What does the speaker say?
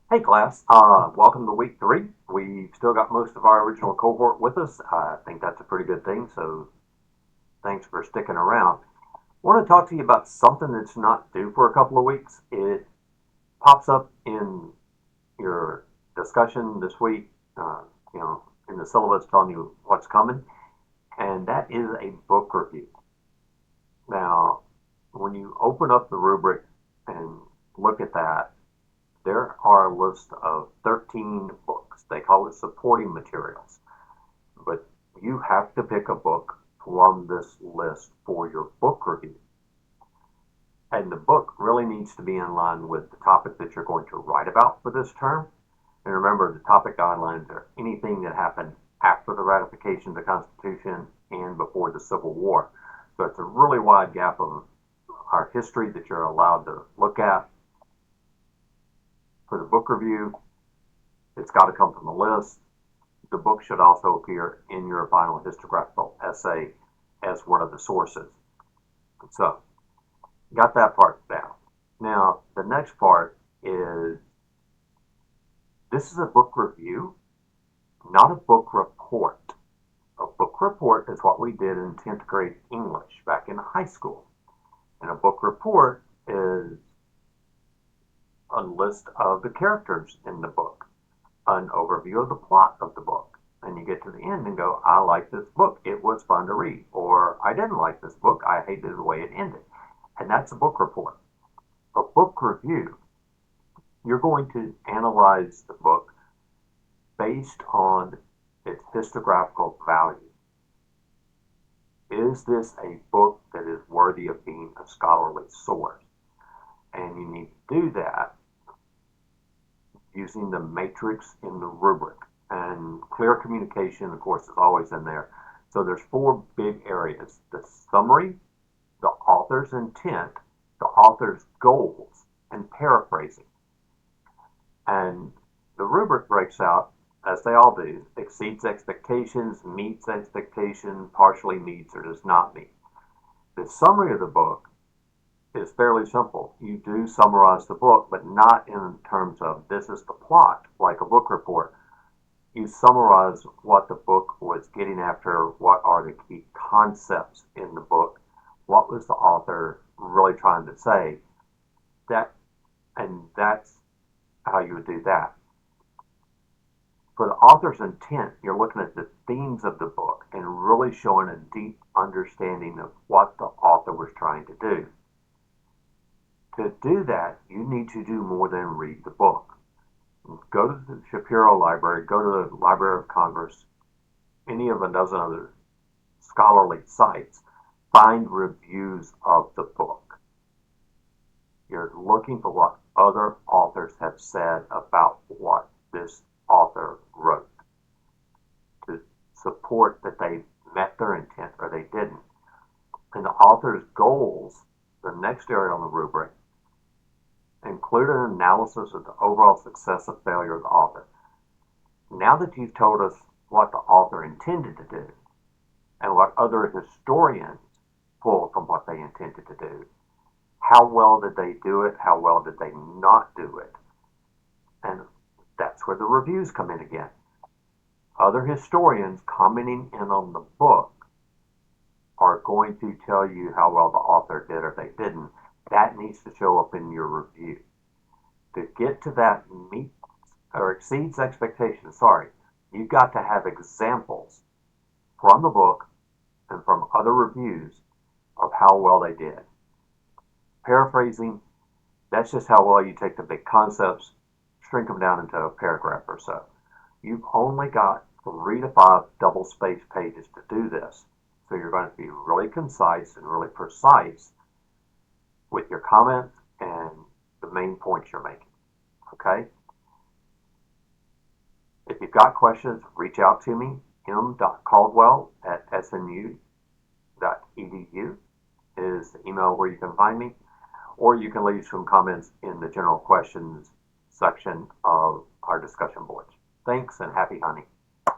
Hey class, welcome to week 3. We've still got most of our original cohort with us. I think that's a pretty good thing, so thanks for sticking around. I want to talk to you about something that's not due for a couple of weeks. It pops up in your discussion this week, uh, you know, in the syllabus telling you what's coming, and that is a book review. Now, when you open up the rubric and look at that, there are a list of 13 books. They call it supporting materials. But you have to pick a book from this list for your book review. And the book really needs to be in line with the topic that you're going to write about for this term. And remember, the topic guidelines are anything that happened after the ratification of the Constitution and before the Civil War. So it's a really wide gap of our history that you're allowed to look at for the book review. It's got to come from the list. The book should also appear in your final historiographical essay as one of the sources. So, got that part down. Now, the next part is this is a book review, not a book report. A book report is what we did in 10th grade English back in high school. And a book report is a list of the characters in the book, an overview of the plot of the book. And you get to the end and go, I like this book. It was fun to read. Or I didn't like this book. I hated the way it ended. And that's a book report. A book review, you're going to analyze the book based on its historiographical value. Is this a book that is worthy of being a scholarly source? And you need to do that using the matrix in the rubric. And clear communication, of course, is always in there. So there's 4 big areas: the summary, the author's intent, the author's goals, and paraphrasing. And the rubric breaks out, as they all do, exceeds expectations, meets expectation, partially meets, or does not meet. The summary of the book is fairly simple. You do summarize the book, but not in terms of this is the plot, like a book report. You summarize what the book was getting after, what are the key concepts in the book, what was the author really trying to say. That and that's how you would do that. For the author's intent, you're looking at the themes of the book and really showing a deep understanding of what the author was trying to do. To do that, you need to do more than read the book. Go to the Shapiro Library, go to the Library of Congress, any of a dozen other scholarly sites, find reviews of the book. You're looking for what other authors have said about what this author wrote to support that they met their intent or they didn't. And the author's goals, the next area on the rubric, include an analysis of the overall success or failure of the author. Now that you've told us what the author intended to do and what other historians pull from what they intended to do, how well did they do it? How well did they not do it? And that's where the reviews come in again. Other historians commenting in on the book are going to tell you how well the author did or they didn't. That needs to show up in your review. To get to that meets or exceeds expectations, you've got to have examples from the book and from other reviews of how well they did. Paraphrasing, that's just how well you take the big concepts, shrink them down into a paragraph or so. You've only got 3 to 5 double spaced pages to do this. So you're going to be really concise and really precise with your comments and the main points you're making. Okay? If you've got questions, reach out to me, m.caldwell@snu.edu is the email where you can find me, or you can leave some comments in the general questions section of our discussion boards. Thanks and happy hunting.